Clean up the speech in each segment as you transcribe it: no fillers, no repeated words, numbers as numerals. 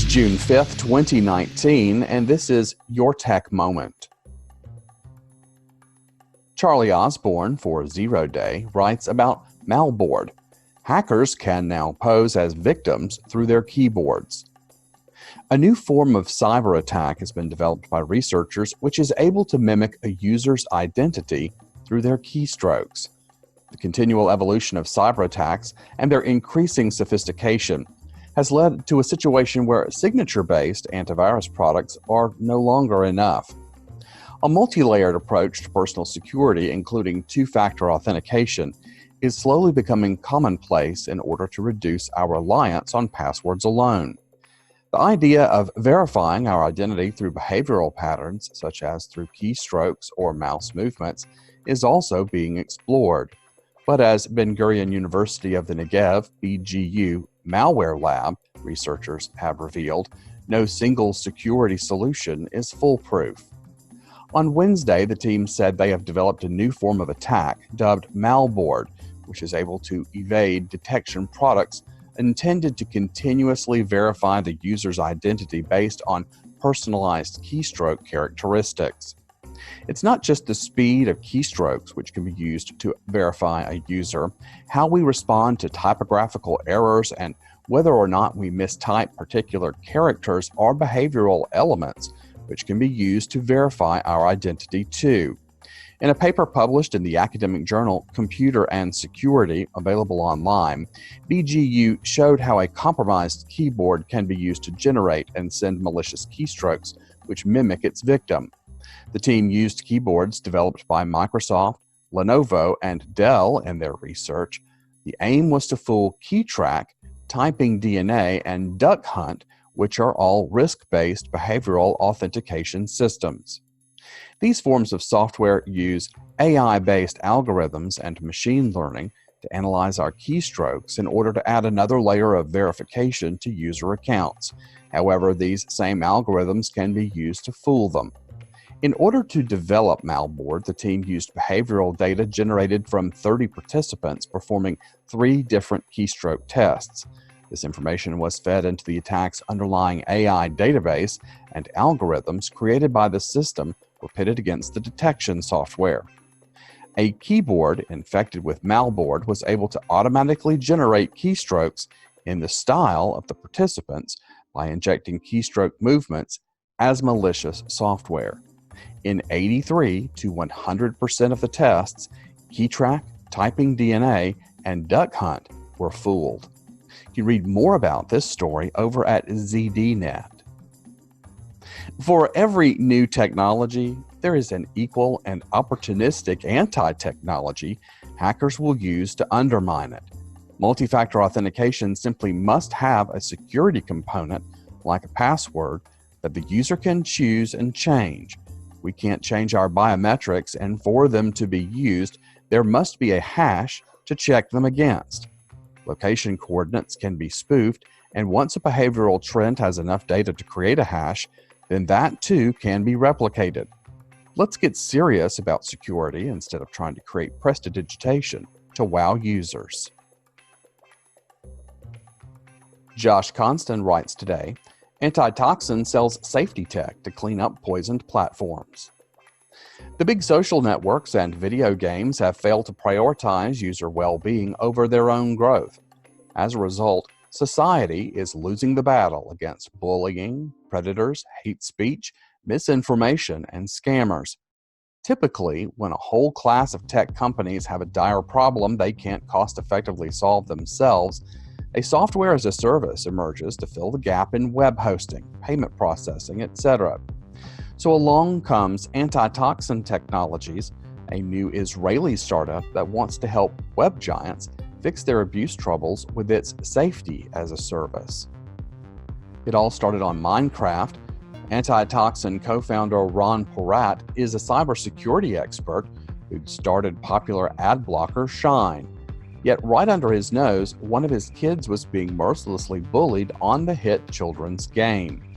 It's June 5th, 2019, and this is Your Tech Moment. Charlie Osborne for Zero Day writes about malboard. Hackers can now pose as victims through their keyboards. A new form of cyber attack has been developed by researchers which is able to mimic a user's identity through their keystrokes. The continual evolution of cyber attacks and their increasing sophistication has led to a situation where signature-based antivirus products are no longer enough. A multi-layered approach to personal security, including two-factor authentication, is slowly becoming commonplace in order to reduce our reliance on passwords alone. The idea of verifying our identity through behavioral patterns, such as through keystrokes or mouse movements, is also being explored. But as Ben-Gurion University of the Negev, BGU, malware lab researchers have revealed, no single security solution is foolproof. On Wednesday, the team said they have developed a new form of attack dubbed malboard, which is able to evade detection products intended to continuously verify the user's identity based on personalized keystroke characteristics. It's not just the speed of keystrokes which can be used to verify a user. How we respond to typographical errors and whether or not we mistype particular characters are behavioral elements which can be used to verify our identity too. In a paper published in the academic journal Computer and Security, available online, BGU showed how a compromised keyboard can be used to generate and send malicious keystrokes which mimic its victim. The team used keyboards developed by Microsoft, Lenovo, and Dell in their research. The aim was to fool KeyTrack, Typing DNA, and Duck Hunt, which are all risk-based behavioral authentication systems. These forms of software use AI-based algorithms and machine learning to analyze our keystrokes in order to add another layer of verification to user accounts. However, these same algorithms can be used to fool them. In order to develop malboard, the team used behavioral data generated from 30 participants performing 3 different keystroke tests. This information was fed into the attack's underlying AI database, and algorithms created by the system were pitted against the detection software. A keyboard infected with malboard was able to automatically generate keystrokes in the style of the participants by injecting keystroke movements as malicious software. In 83 to 100% of the tests, KeyTrack, Typing DNA, and Duck Hunt were fooled. You can read more about this story over at ZDNet. For every new technology, there is an equal and opportunistic anti-technology hackers will use to undermine it. Multi-factor authentication simply must have a security component, like a password, that the user can choose and change. We can't change our biometrics, and for them to be used, there must be a hash to check them against. Location coordinates can be spoofed, and once a behavioral trend has enough data to create a hash, then that too can be replicated. Let's get serious about security instead of trying to create prestidigitation to wow users. Josh Constant writes today, AntiToxin sells safety tech to clean up poisoned platforms. The big social networks and video games have failed to prioritize user well-being over their own growth. As a result, society is losing the battle against bullying, predators, hate speech, misinformation, and scammers. Typically, when a whole class of tech companies have a dire problem they can't cost-effectively solve themselves, a software as a service emerges to fill the gap in web hosting, payment processing, etc. So along comes AntiToxin Technologies, a new Israeli startup that wants to help web giants fix their abuse troubles with its safety as a service. It all started on Minecraft. AntiToxin co-founder Ron Porat is a cybersecurity expert who started popular ad blocker Shine. Yet right under his nose, one of his kids was being mercilessly bullied on the hit children's game.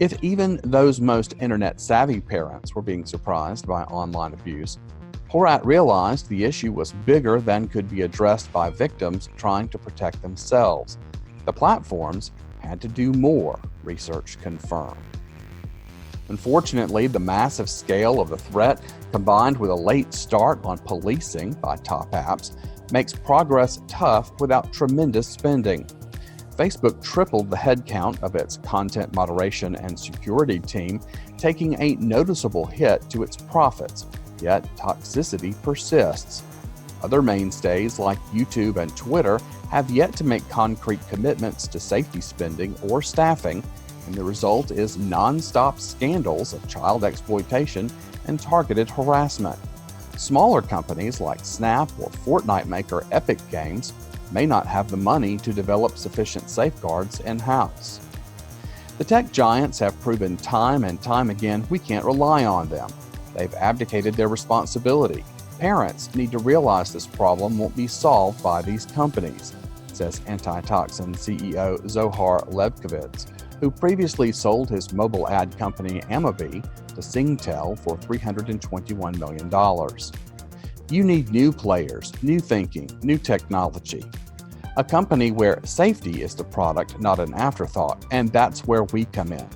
If even those most internet-savvy parents were being surprised by online abuse, Porat realized the issue was bigger than could be addressed by victims trying to protect themselves. The platforms had to do more, research confirmed. Unfortunately, the massive scale of the threat, combined with a late start on policing by top apps, makes progress tough without tremendous spending. Facebook tripled the headcount of its content moderation and security team, taking a noticeable hit to its profits, yet toxicity persists. Other mainstays like YouTube and Twitter have yet to make concrete commitments to safety spending or staffing, and the result is non-stop scandals of child exploitation and targeted harassment. Smaller companies like Snap or Fortnite maker Epic Games may not have the money to develop sufficient safeguards in-house. The tech giants have proven time and time again we can't rely on them. They've abdicated their responsibility. Parents need to realize this problem won't be solved by these companies, says AntiToxin CEO Zohar Levkovitz, who previously sold his mobile ad company Amobee to Singtel for $321 million. You need new players, new thinking, new technology. A company where safety is the product, not an afterthought, and that's where we come in.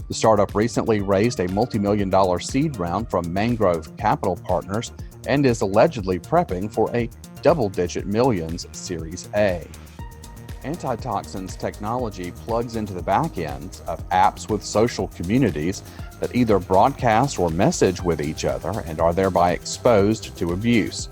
The startup recently raised a multi-million-dollar seed round from Mangrove Capital Partners and is allegedly prepping for a double-digit millions Series A. AntiToxin's technology plugs into the backends of apps with social communities that either broadcast or message with each other and are thereby exposed to abuse.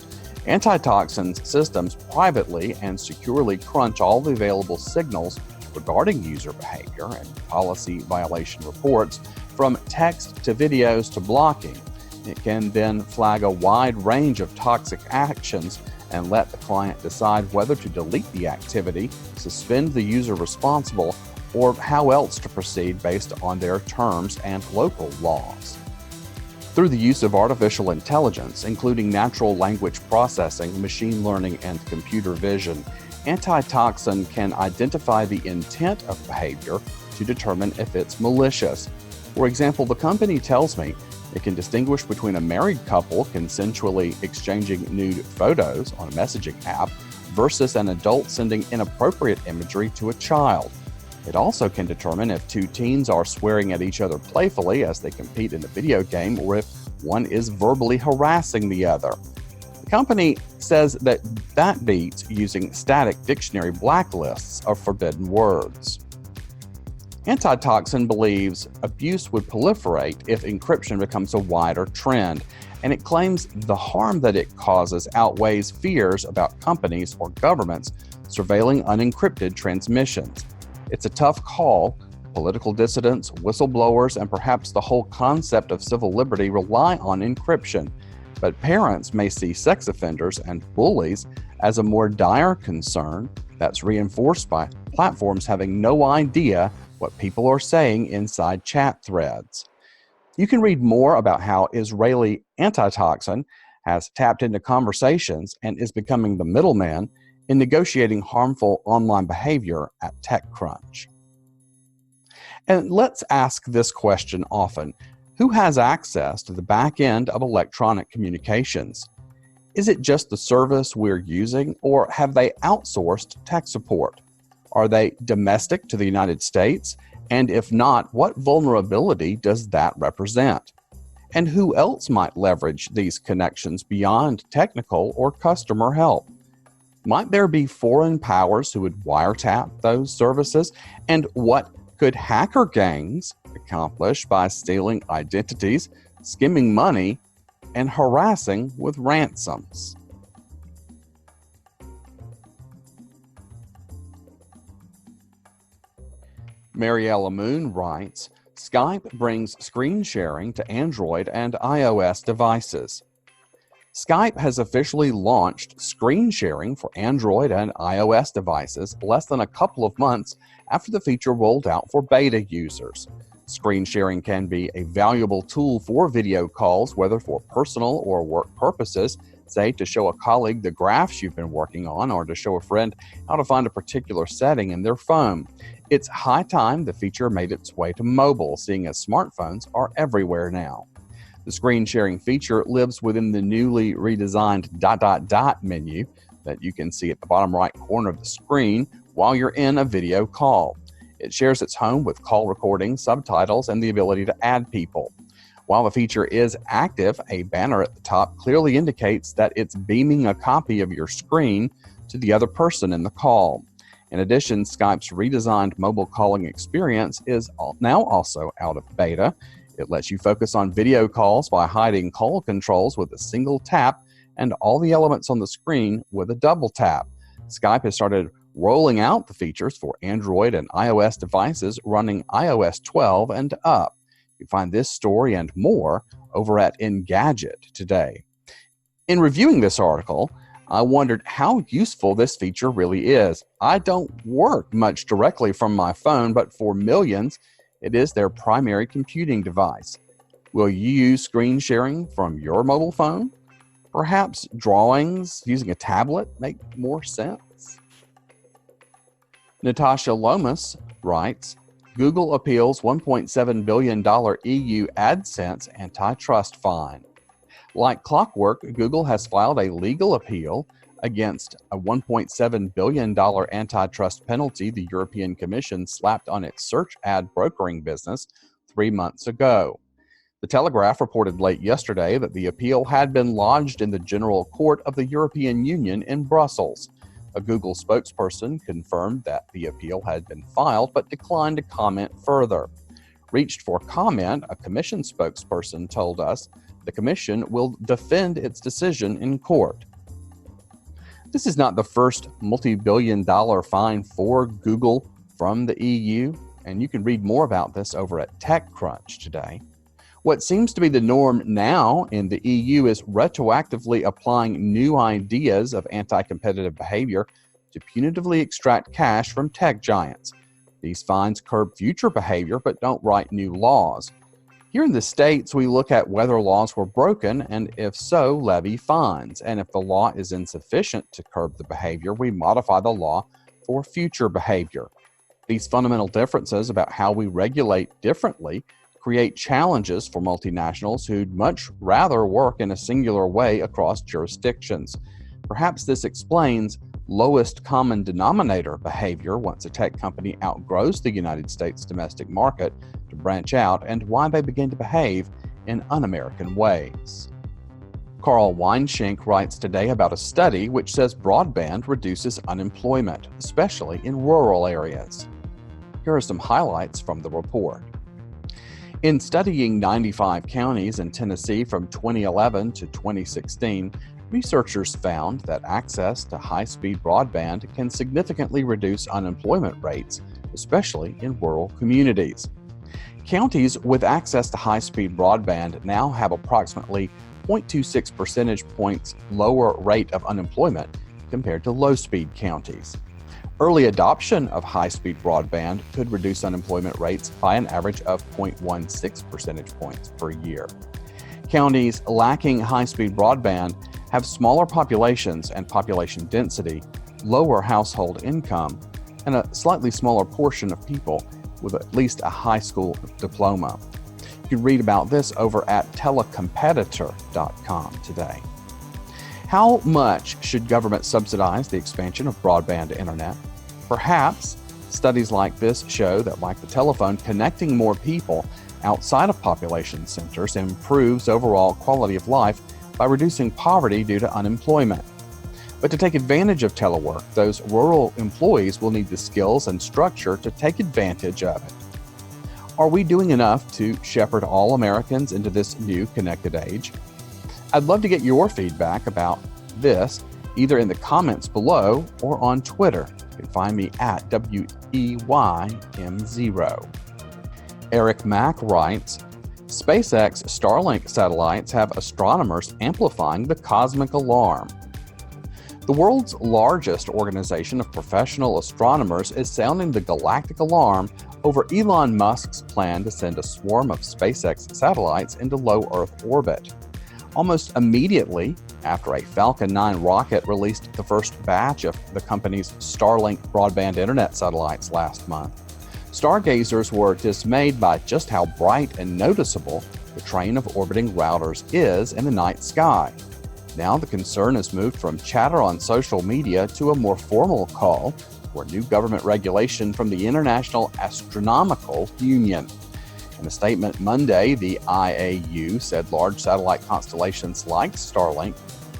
AntiToxin's systems privately and securely crunch all the available signals regarding user behavior and policy violation reports, from text to videos to blocking. It can then flag a wide range of toxic actions and let the client decide whether to delete the activity, suspend the user responsible, or how else to proceed based on their terms and local laws. Through the use of artificial intelligence, including natural language processing, machine learning, and computer vision, AntiToxin can identify the intent of behavior to determine if it's malicious. For example, the company tells me it can distinguish between a married couple consensually exchanging nude photos on a messaging app versus an adult sending inappropriate imagery to a child. It also can determine if two teens are swearing at each other playfully as they compete in a video game, or if one is verbally harassing the other. The company says that beats using static dictionary blacklists of forbidden words. AntiToxin believes abuse would proliferate if encryption becomes a wider trend, and it claims the harm that it causes outweighs fears about companies or governments surveilling unencrypted transmissions. It's a tough call. Political dissidents, whistleblowers, and perhaps the whole concept of civil liberty rely on encryption, but parents may see sex offenders and bullies as a more dire concern that's reinforced by platforms having no idea what people are saying inside chat threads. You can read more about how Israeli AntiToxin has tapped into conversations and is becoming the middleman in negotiating harmful online behavior at TechCrunch. And let's ask this question often: who has access to the back end of electronic communications? Is it just the service we're using, or have they outsourced tech support? Are they domestic to the United States? And if not, what vulnerability does that represent? And who else might leverage these connections beyond technical or customer help? Might there be foreign powers who would wiretap those services? And what could hacker gangs accomplish by stealing identities, skimming money, and harassing with ransoms? Mariella Moon writes, Skype brings screen sharing to Android and iOS devices. Skype has officially launched screen sharing for Android and iOS devices less than a couple of months after the feature rolled out for beta users. Screen sharing can be a valuable tool for video calls, whether for personal or work purposes, say to show a colleague the graphs you've been working on, or to show a friend how to find a particular setting in their phone. It's high time the feature made its way to mobile, seeing as smartphones are everywhere now. The screen sharing feature lives within the newly redesigned ... menu that you can see at the bottom right corner of the screen while you're in a video call. It shares its home with call recordings, subtitles, and the ability to add people. While the feature is active, a banner at the top clearly indicates that it's beaming a copy of your screen to the other person in the call. In addition, Skype's redesigned mobile calling experience is now also out of beta. It lets you focus on video calls by hiding call controls with a single tap and all the elements on the screen with a double tap. Skype has started rolling out the features for Android and iOS devices running iOS 12 and up. You find this story and more over at Engadget today. In reviewing this article, I wondered how useful this feature really is. I don't work much directly from my phone, but for millions, it is their primary computing device. Will you use screen sharing from your mobile phone? Perhaps drawings using a tablet make more sense? Natasha Lomas writes, Google appeals $1.7 billion EU AdSense antitrust fine. Like clockwork, Google has filed a legal appeal against a $1.7 billion antitrust penalty the European Commission slapped on its search ad brokering business 3 months ago. The Telegraph reported late yesterday that the appeal had been lodged in the General Court of the European Union in Brussels. A Google spokesperson confirmed that the appeal had been filed but declined to comment further. Reached for comment, a Commission spokesperson told us the Commission will defend its decision in court. This is not the first multi-billion-dollar fine for Google from the EU, and you can read more about this over at TechCrunch today. What seems to be the norm now in the EU is retroactively applying new ideas of anti-competitive behavior to punitively extract cash from tech giants. These fines curb future behavior but don't write new laws. Here in the States, we look at whether laws were broken and, if so, levy fines. And if the law is insufficient to curb the behavior, we modify the law for future behavior. These fundamental differences about how we regulate differently create challenges for multinationals who'd much rather work in a singular way across jurisdictions. Perhaps this explains lowest common denominator behavior once a tech company outgrows the United States domestic market to branch out, and why they begin to behave in un-American ways. Carl Weinschenk writes today about a study which says broadband reduces unemployment, especially in rural areas. Here are some highlights from the report. In studying 95 counties in Tennessee from 2011 to 2016, researchers found that access to high-speed broadband can significantly reduce unemployment rates, especially in rural communities. Counties with access to high-speed broadband now have approximately 0.26 percentage points lower rate of unemployment compared to low-speed counties. Early adoption of high-speed broadband could reduce unemployment rates by an average of 0.16 percentage points per year. Counties lacking high-speed broadband have smaller populations and population density, lower household income, and a slightly smaller portion of people with at least a high school diploma. You can read about this over at telecompetitor.com today. How much should government subsidize the expansion of broadband internet? Perhaps studies like this show that, like the telephone, connecting more people outside of population centers improves overall quality of life by reducing poverty due to unemployment. But to take advantage of telework, those rural employees will need the skills and structure to take advantage of it. Are we doing enough to shepherd all Americans into this new connected age? I'd love to get your feedback about this, either in the comments below or on Twitter. You can find me at WEYM0. Eric Mack writes, SpaceX Starlink satellites have astronomers amplifying the cosmic alarm. The world's largest organization of professional astronomers is sounding the galactic alarm over Elon Musk's plan to send a swarm of SpaceX satellites into low Earth orbit. Almost immediately after a Falcon 9 rocket released the first batch of the company's Starlink broadband internet satellites last month, stargazers were dismayed by just how bright and noticeable the train of orbiting routers is in the night sky. Now the concern has moved from chatter on social media to a more formal call for new government regulation from the International Astronomical Union. In a statement Monday, the IAU said large satellite constellations like Starlink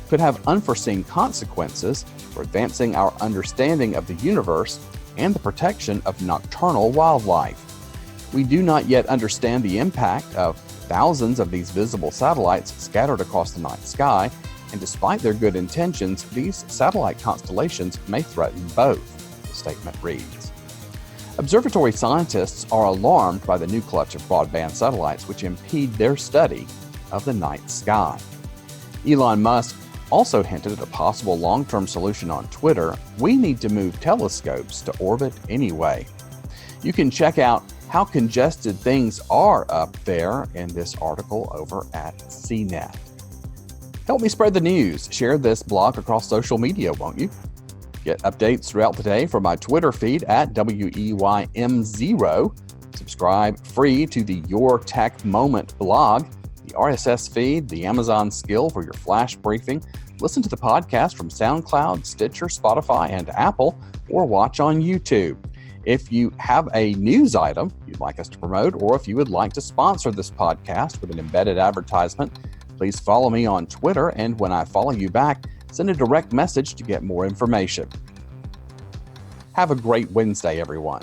could have unforeseen consequences for advancing our understanding of the universe and the protection of nocturnal wildlife. We do not yet understand the impact of thousands of these visible satellites scattered across the night sky, and despite their good intentions, these satellite constellations may threaten both, the statement reads. Observatory scientists are alarmed by the new clutch of broadband satellites which impede their study of the night sky. Elon Musk also hinted at a possible long-term solution on Twitter. We need to move telescopes to orbit anyway. You can check out how congested things are up there in this article over at CNET. Help me spread the news. Share this blog across social media, won't you? Get updates throughout the day from my Twitter feed at WEYM0. Subscribe free to the Your Tech Moment blog, the RSS feed, the Amazon skill for your flash briefing. Listen to the podcast from SoundCloud, Stitcher, Spotify, and Apple, or watch on YouTube. If you have a news item you'd like us to promote, or if you would like to sponsor this podcast with an embedded advertisement, please follow me on Twitter, and when I follow you back, send a direct message to get more information. Have a great Wednesday, everyone.